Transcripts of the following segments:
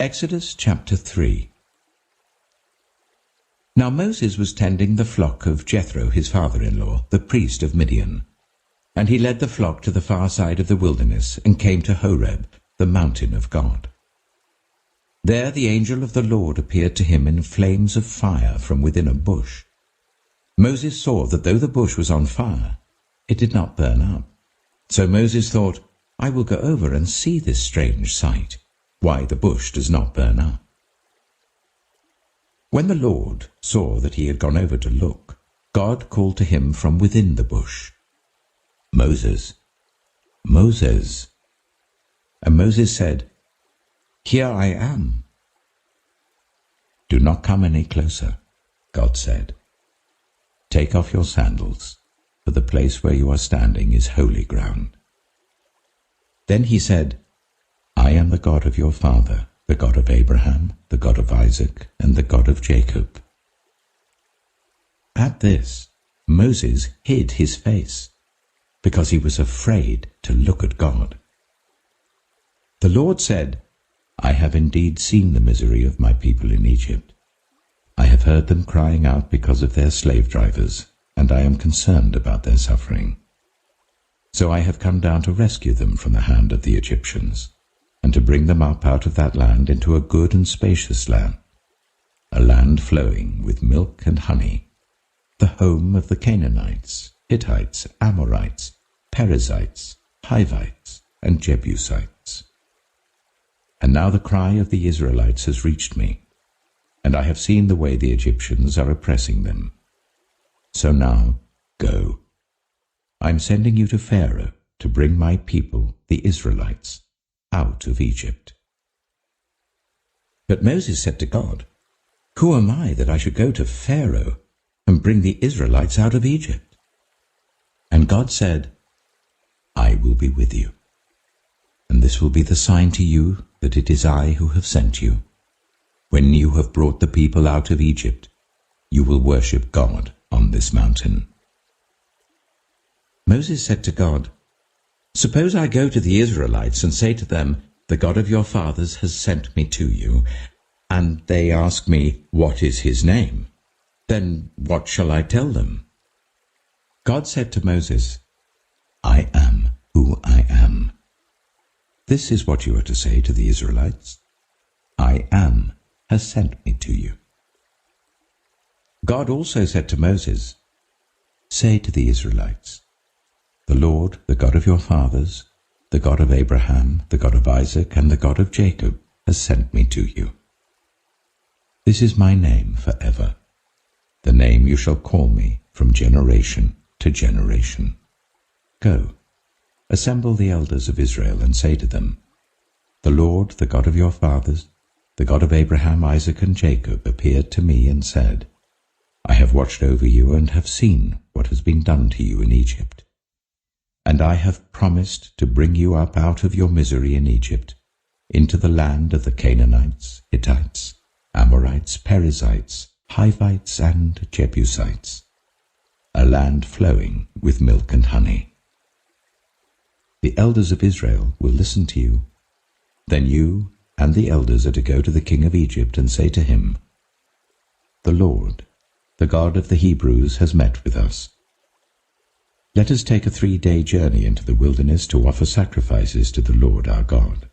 Exodus chapter 3. Now Moses was tending the flock of Jethro his father-in-law, the priest of Midian. And he led the flock to the far side of the wilderness, and came to Horeb, the mountain of God. There the angel of the Lord appeared to him in flames of fire from within a bush. Moses saw that though the bush was on fire, it did not burn up. So Moses thought, I will go over and see this strange sight, why the bush does not burn up. When the Lord saw that he had gone over to look, God called to him from within the bush, Moses, Moses. And Moses said, Here I am. Do not come any closer, God said. Take off your sandals, for the place where you are standing is holy ground. Then he said, I am the God of your father, the God of Abraham, the God of Isaac, and the God of Jacob. At this, Moses hid his face, because he was afraid to look at God. The Lord said, I have indeed seen the misery of my people in Egypt. I have heard them crying out because of their slave drivers, and I am concerned about their suffering. So I have come down to rescue them from the hand of the Egyptians, and to bring them up out of that land into a good and spacious land, a land flowing with milk and honey, the home of the Canaanites, Hittites, Amorites, Perizzites, Hivites, and Jebusites. And now the cry of the Israelites has reached me, and I have seen the way the Egyptians are oppressing them. So now, go. I am sending you to Pharaoh to bring my people, the Israelites, out of Egypt. But Moses said to God, Who am I that I should go to Pharaoh and bring the Israelites out of Egypt? And God said, I will be with you, and this will be the sign to you that it is I who have sent you. When you have brought the people out of Egypt, you will worship God on this mountain. Moses said to God, Suppose I go to the Israelites and say to them, The God of your fathers has sent me to you, and they ask me, What is his name? Then what shall I tell them? God said to Moses, I am who I am. This is what you are to say to the Israelites. I am has sent me to you. God also said to Moses, Say to the Israelites, The Lord, the God of your fathers, the God of Abraham, the God of Isaac, and the God of Jacob, has sent me to you. This is my name forever, the name you shall call me from generation to generation. Go, assemble the elders of Israel, and say to them, The Lord, the God of your fathers, the God of Abraham, Isaac, and Jacob, appeared to me and said, I have watched over you and have seen what has been done to you in Egypt. And I have promised to bring you up out of your misery in Egypt, into the land of the Canaanites, Hittites, Amorites, Perizzites, Hivites, and Jebusites, a land flowing with milk and honey. The elders of Israel will listen to you. Then you and the elders are to go to the king of Egypt and say to him, The Lord, the God of the Hebrews, has met with us. Let us take a 3-day journey into the wilderness to offer sacrifices to the Lord our God.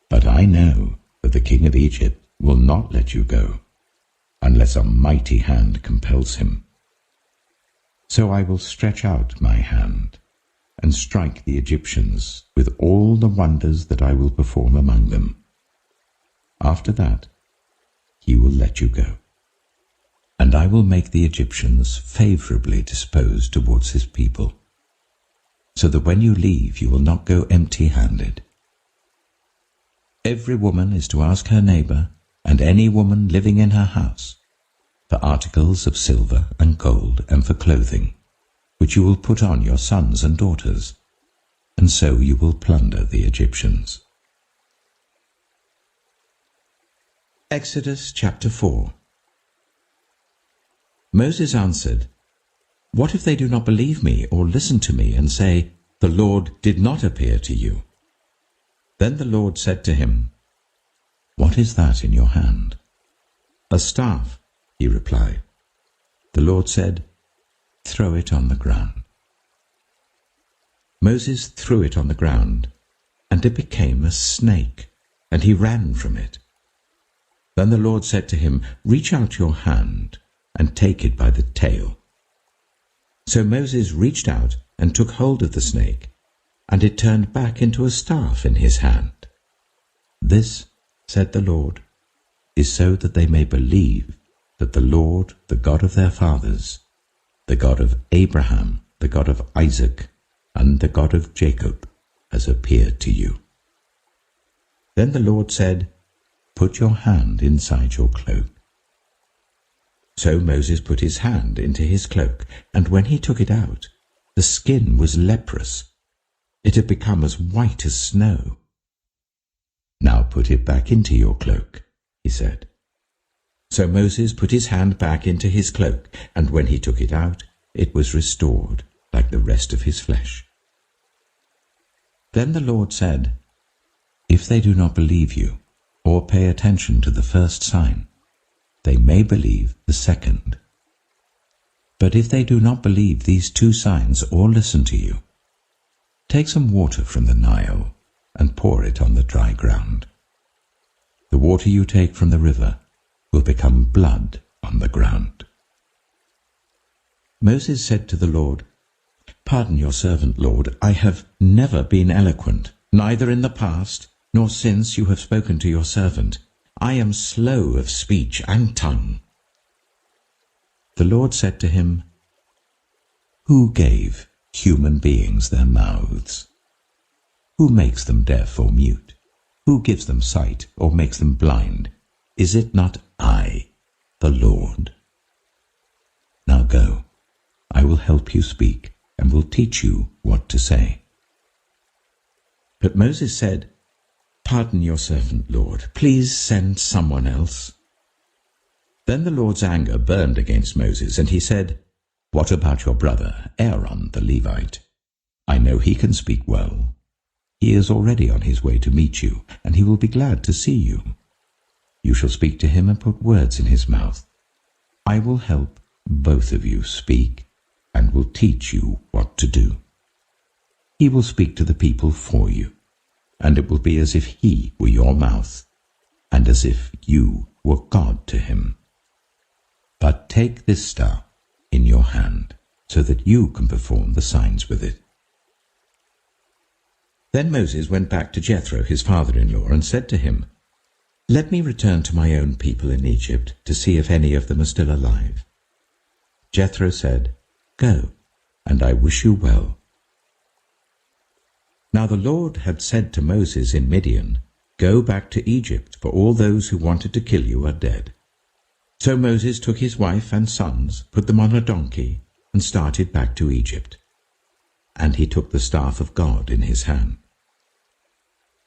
But I know that the king of Egypt will not let you go, unless a mighty hand compels him. So I will stretch out my hand and strike the Egyptians with all the wonders that I will perform among them. After that, he will let you go. And I will make the Egyptians favorably disposed towards his people, so that when you leave you will not go empty-handed. Every woman is to ask her neighbor, and any woman living in her house, for articles of silver and gold and for clothing, which you will put on your sons and daughters, and so you will plunder the Egyptians. Exodus chapter 4. Moses answered, What if they do not believe me or listen to me and say, The Lord did not appear to you? Then the Lord said to him, "What is that in your hand?" "A staff," he replied. The Lord said, "Throw it on the ground." Moses threw it on the ground, and it became a snake, and he ran from it. Then the Lord said to him, "Reach out your hand and take it by the tail." So Moses reached out and took hold of the snake, and it turned back into a staff in his hand. "This," said the Lord, "is so that they may believe that the Lord, the God of their fathers, the God of Abraham, the God of Isaac, and the God of Jacob, has appeared to you." Then the Lord said, "Put your hand inside your cloak." So Moses put his hand into his cloak, and when he took it out, the skin was leprous. It had become as white as snow. "Now put it back into your cloak," he said. So Moses put his hand back into his cloak, and when he took it out, it was restored like the rest of his flesh. Then the Lord said, "If they do not believe you, or pay attention to the first sign, they may believe the second. But if they do not believe these two signs or listen to you, take some water from the Nile and pour it on the dry ground. The water you take from the river will become blood on the ground." Moses said to the Lord, "Pardon your servant, Lord. I have never been eloquent, neither in the past nor since you have spoken to your servant. I am slow of speech and tongue." The Lord said to him, "Who gave human beings their mouths? Who makes them deaf or mute? Who gives them sight or makes them blind? Is it not I, the Lord? Now go, I will help you speak and will teach you what to say." But Moses said, "Pardon your servant, Lord. Please send someone else." Then the Lord's anger burned against Moses, and he said, "What about your brother, Aaron the Levite? I know he can speak well. He is already on his way to meet you, and he will be glad to see you. You shall speak to him and put words in his mouth. I will help both of you speak and will teach you what to do. He will speak to the people for you, and it will be as if he were your mouth, and as if you were God to him. But take this staff in your hand, so that you can perform the signs with it." Then Moses went back to Jethro, his father-in-law, and said to him, "Let me return to my own people in Egypt to see if any of them are still alive." Jethro said, "Go, and I wish you well." Now the Lord had said to Moses in Midian, "Go back to Egypt, for all those who wanted to kill you are dead." So Moses took his wife and sons, put them on a donkey, and started back to Egypt. And he took the staff of God in his hand.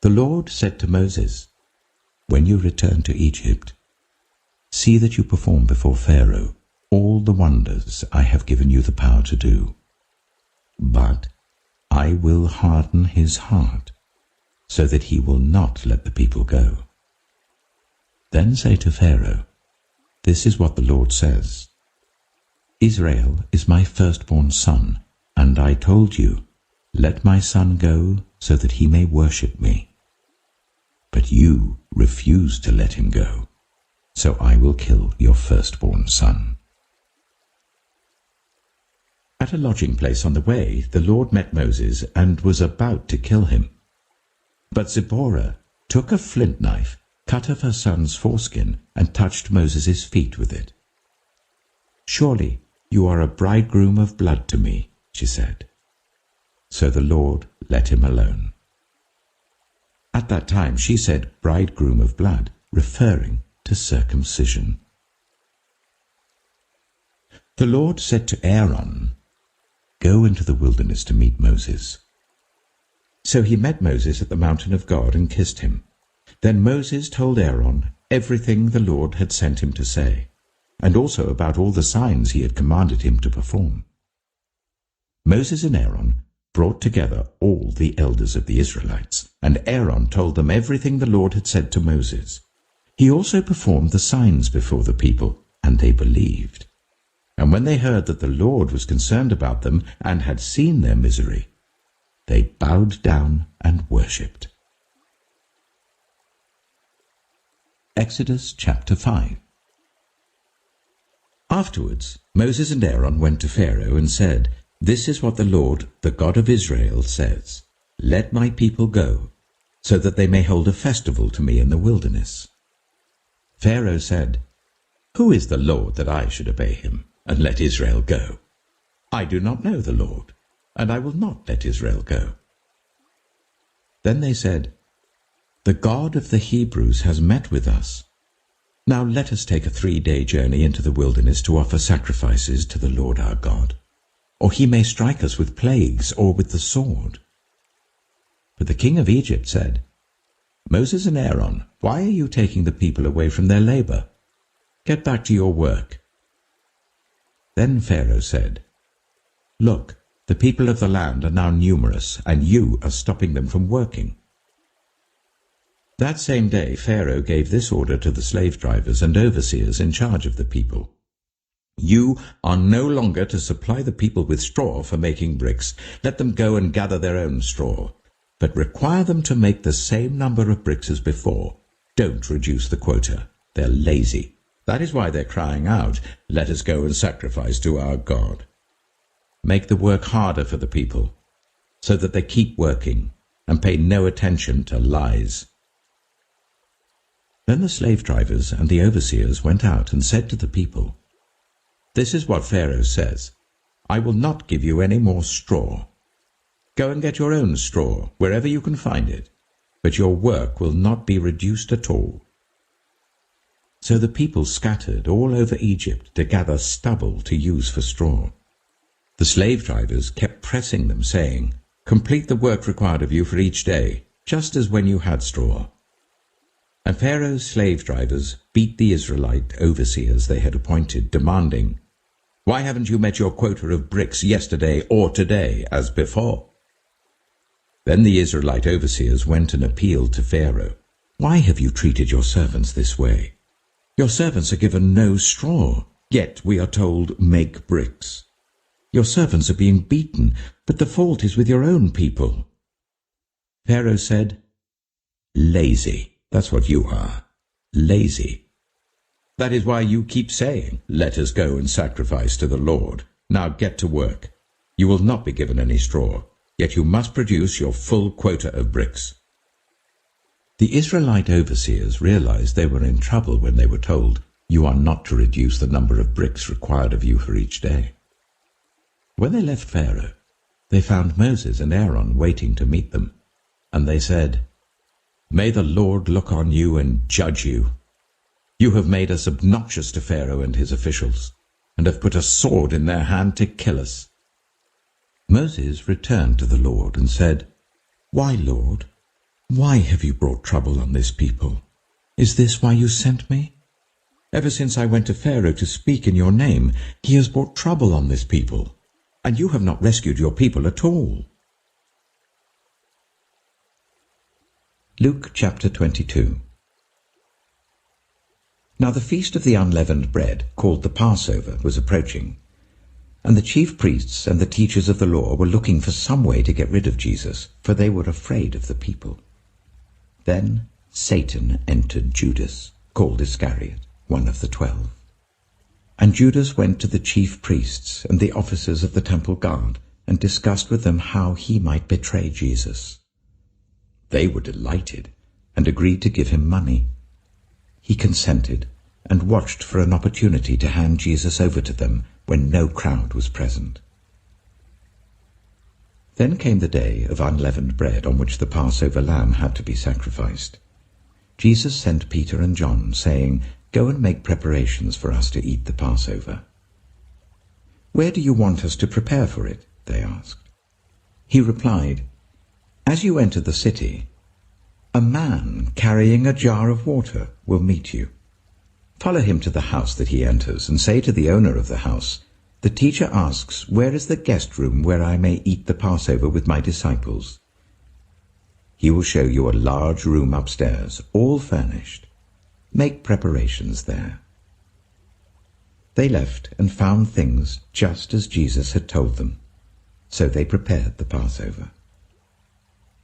The Lord said to Moses, "When you return to Egypt, see that you perform before Pharaoh all the wonders I have given you the power to do. But I will harden his heart, so that he will not let the people go. Then say to Pharaoh, 'This is what the Lord says. Israel is my firstborn son, and I told you, let my son go so that he may worship me. But you refused to let him go, so I will kill your firstborn son.'" At a lodging place on the way, the Lord met Moses and was about to kill him. But Zipporah took a flint knife, cut off her son's foreskin, and touched Moses' feet with it. "Surely you are a bridegroom of blood to me," she said. So the Lord let him alone. At that time she said bridegroom of blood, referring to circumcision. The Lord said to Aaron, "Go into the wilderness to meet Moses." So he met Moses at the mountain of God and kissed him. Then Moses told Aaron everything the Lord had sent him to say, and also about all the signs he had commanded him to perform. Moses and Aaron brought together all the elders of the Israelites, and Aaron told them everything the Lord had said to Moses, He also performed the signs before the people, and they believed. And when they heard that the Lord was concerned about them and had seen their misery, they bowed down and worshipped. Exodus chapter 5. Afterwards, Moses and Aaron went to Pharaoh and said, "This is what the Lord, the God of Israel, says. Let my people go, so that they may hold a festival to me in the wilderness." Pharaoh said, "Who is the Lord that I should obey him, and let Israel go? I do not know the Lord, and I will not let Israel go." Then they said, "The God of the Hebrews has met with us. Now let us take a 3-day journey into the wilderness to offer sacrifices to the Lord our God, or he may strike us with plagues or with the sword." But the king of Egypt said, "Moses and Aaron, why are you taking the people away from their labor? Get back to your work." Then Pharaoh said, "Look, the people of the land are now numerous, and you are stopping them from working." That same day Pharaoh gave this order to the slave drivers and overseers in charge of the people: "You are no longer to supply the people with straw for making bricks. Let them go and gather their own straw, but require them to make the same number of bricks as before. Don't reduce the quota. They're lazy. That is why they're crying out, 'Let us go and sacrifice to our God.' Make the work harder for the people, so that they keep working and pay no attention to lies." Then the slave drivers and the overseers went out and said to the people, "This is what Pharaoh says, 'I will not give you any more straw. Go and get your own straw wherever you can find it, but your work will not be reduced at all.'" So the people scattered all over Egypt to gather stubble to use for straw. The slave drivers kept pressing them, saying, "Complete the work required of you for each day, just as when you had straw." And Pharaoh's slave drivers beat the Israelite overseers they had appointed, demanding, "Why haven't you met your quota of bricks yesterday or today as before?" Then the Israelite overseers went and appealed to Pharaoh, "Why have you treated your servants this way? Your servants are given no straw, yet we are told, 'Make bricks.' Your servants are being beaten, but the fault is with your own people." Pharaoh said, "Lazy. That's what you are. Lazy. That is why you keep saying, 'Let us go and sacrifice to the Lord.' Now get to work. You will not be given any straw, yet you must produce your full quota of bricks." The Israelite overseers realized they were in trouble when they were told, "You are not to reduce the number of bricks required of you for each day." When they left Pharaoh, they found Moses and Aaron waiting to meet them, and they said, "May the Lord look on you and judge you. You have made us obnoxious to Pharaoh and his officials, and have put a sword in their hand to kill us." Moses returned to the Lord and said, "Why, Lord? Why have you brought trouble on this people? Is this why you sent me? Ever since I went to Pharaoh to speak in your name, he has brought trouble on this people, and you have not rescued your people at all." Luke chapter 22. Now the feast of the unleavened bread, called the Passover, was approaching, and the chief priests and the teachers of the law were looking for some way to get rid of Jesus, for they were afraid of the people. Then Satan entered Judas, called Iscariot, one of the 12. And Judas went to the chief priests and the officers of the temple guard, and discussed with them how he might betray Jesus. They were delighted, and agreed to give him money. He consented, and watched for an opportunity to hand Jesus over to them when no crowd was present. Then came the day of unleavened bread, on which the Passover lamb had to be sacrificed. Jesus sent Peter and John, saying, "Go and make preparations for us to eat the Passover." "Where do you want us to prepare for it?" they asked. He replied, "As you enter the city, a man carrying a jar of water will meet you. Follow him to the house that he enters, and say to the owner of the house, 'The teacher asks, where is the guest room where I may eat the Passover with my disciples?' He will show you a large room upstairs, all furnished. Make preparations there." They left and found things just as Jesus had told them, so they prepared the Passover.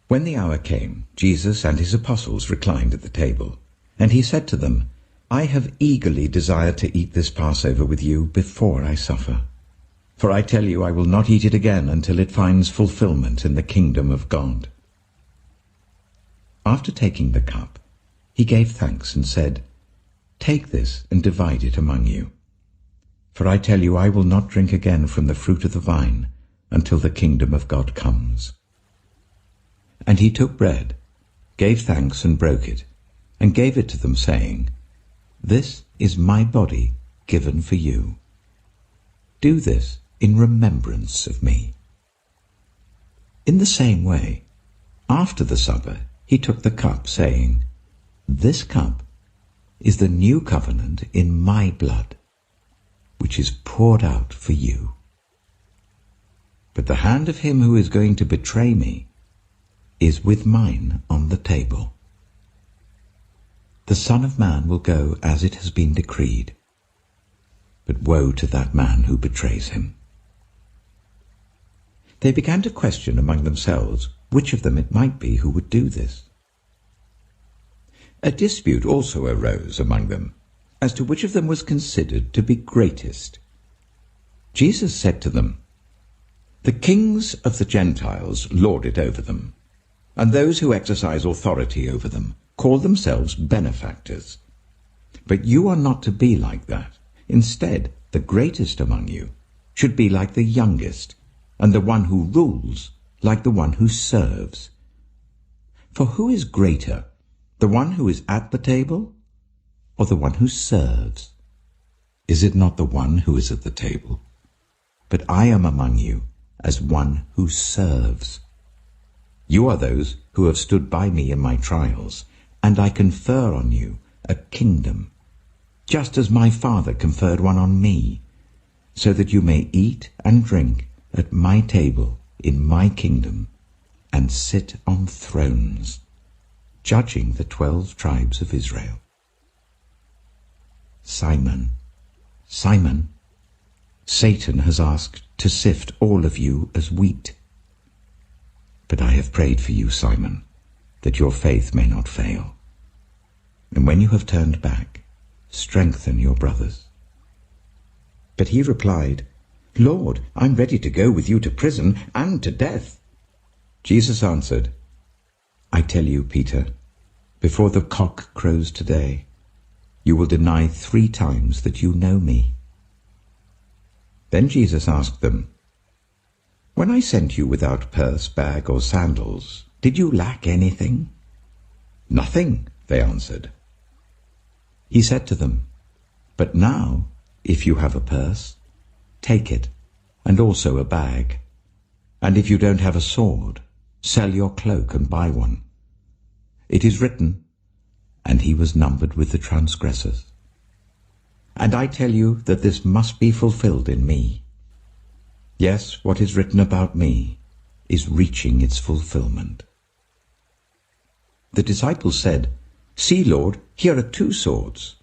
When the hour came, Jesus and his apostles reclined at the table, and he said to them, "I have eagerly desired to eat this Passover with you before I suffer. For I tell you, I will not eat it again until it finds fulfillment in the kingdom of God." After taking the cup, he gave thanks and said, "Take this and divide it among you. For I tell you, I will not drink again from the fruit of the vine until the kingdom of God comes." And he took bread, gave thanks and broke it, and gave it to them, saying, "This is my body given for you. Do this in remembrance of me." In the same way, after the supper, he took the cup, saying, "This cup is the new covenant in my blood, which is poured out for you. But the hand of him who is going to betray me is with mine on the table. The Son of Man will go as it has been decreed, but woe to that man who betrays him." They began to question among themselves which of them it might be who would do this. A dispute also arose among them as to which of them was considered to be greatest. Jesus said to them, "The kings of the Gentiles lord it over them, and those who exercise authority over them call themselves benefactors. But you are not to be like that. Instead, the greatest among you should be like the youngest, and the one who rules like the one who serves. For who is greater, the one who is at the table or the one who serves? Is it not the one who is at the table? But I am among you as one who serves. You are those who have stood by me in my trials, and I confer on you a kingdom, just as my Father conferred one on me, so that you may eat and drink at my table in my kingdom, and sit on thrones, judging the 12 tribes of Israel. Simon, Simon, Satan has asked to sift all of you as wheat. But I have prayed for you, Simon, that your faith may not fail. And when you have turned back, strengthen your brothers." But he replied, "Lord, I'm ready to go with you to prison and to death." Jesus answered, "I tell you, Peter, before the cock crows today, you will deny 3 times that you know me." Then Jesus asked them, "When I sent you without purse, bag, or sandals, did you lack anything?" "Nothing," they answered. He said to them, "But now, if you have a purse, take it, and also a bag. And if you don't have a sword, sell your cloak and buy one. It is written, 'And he was numbered with the transgressors.' And I tell you that this must be fulfilled in me. Yes, what is written about me is reaching its fulfillment." The disciples said, "See, Lord, here are 2 swords."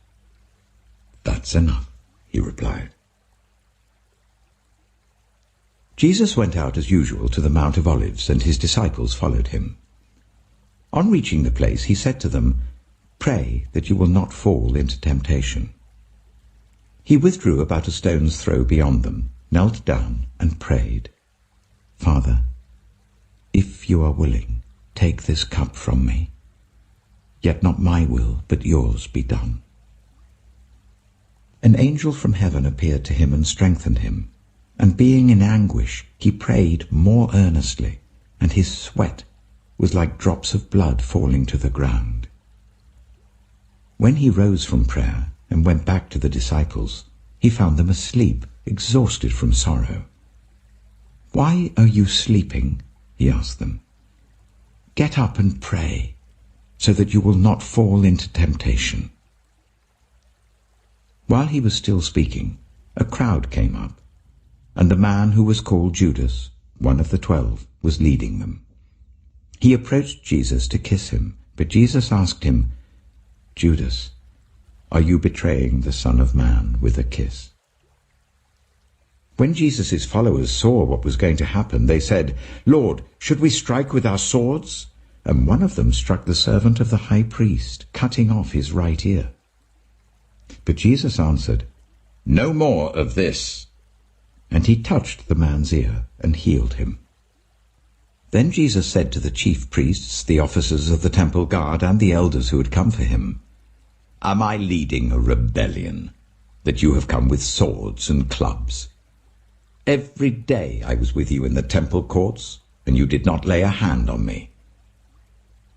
"That's enough," he replied. Jesus went out as usual to the Mount of Olives, and his disciples followed him. On reaching the place, he said to them, "Pray that you will not fall into temptation." He withdrew about a stone's throw beyond them, knelt down, and prayed, "Father, if you are willing, take this cup from me. Yet not my will, but yours be done." An angel from heaven appeared to him and strengthened him, and being in anguish, he prayed more earnestly, and his sweat was like drops of blood falling to the ground. When he rose from prayer and went back to the disciples, he found them asleep, exhausted from sorrow. "Why are you sleeping?" he asked them. "Get up and pray, so that you will not fall into temptation." While he was still speaking, a crowd came up, and the man who was called Judas, one of the 12, was leading them. He approached Jesus to kiss him, but Jesus asked him, "Judas, are you betraying the Son of Man with a kiss?" When Jesus' followers saw what was going to happen, they said, "Lord, should we strike with our swords?" And one of them struck the servant of the high priest, cutting off his right ear. But Jesus answered, "No more of this." And he touched the man's ear and healed him. Then Jesus said to the chief priests, the officers of the temple guard, and the elders who had come for him, "Am I leading a rebellion, that you have come with swords and clubs? Every day I was with you in the temple courts, and you did not lay a hand on me.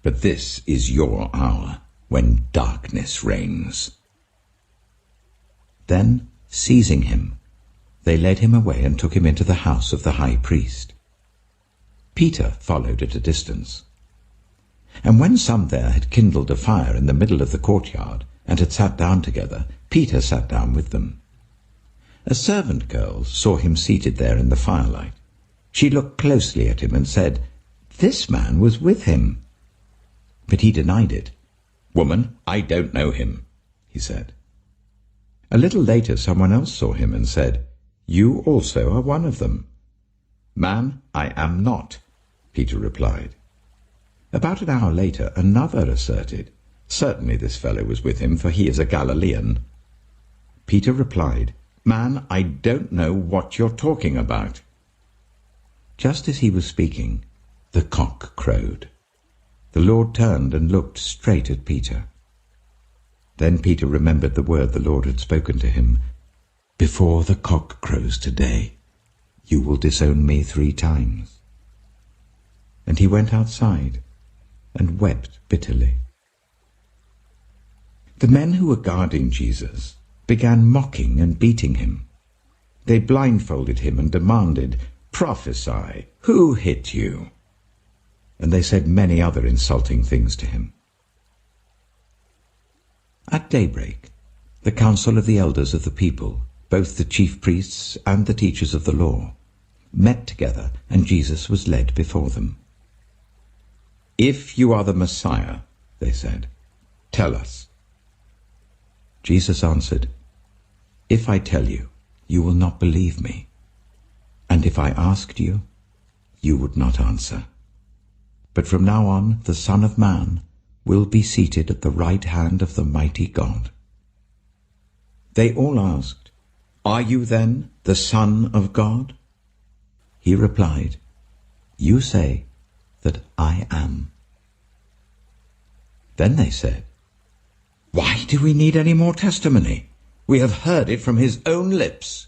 But this is your hour, when darkness reigns." Then, seizing him, they led him away and took him into the house of the high priest. Peter followed at a distance. And when some there had kindled a fire in the middle of the courtyard, and had sat down together, Peter sat down with them. A servant girl saw him seated there in the firelight. She looked closely at him and said, "This man was with him." But he denied it. "Woman, I don't know him," he said. A little later someone else saw him and said, "You also are one of them." "Man, I am not," Peter replied. About an hour later another asserted, "Certainly this fellow was with him, for he is a Galilean." Peter replied, "Man, I don't know what you're talking about." Just as he was speaking, the cock crowed. The Lord turned and looked straight at Peter. Then Peter remembered the word the Lord had spoken to him, "Before the cock crows today, you will disown me 3 times." And he went outside and wept bitterly. The men who were guarding Jesus began mocking and beating him. They blindfolded him and demanded, "Prophesy, who hit you?" And they said many other insulting things to him. At daybreak, the council of the elders of the people, both the chief priests and the teachers of the law, met together, and Jesus was led before them. "If you are the Messiah," they said, "tell us." Jesus answered, "If I tell you, you will not believe me. And if I asked you, you would not answer. But from now on, the Son of Man will be seated at the right hand of the mighty God." They all asked, "Are you then the Son of God?" He replied, "You say that I am." Then they said, "Why do we need any more testimony? We have heard it from his own lips."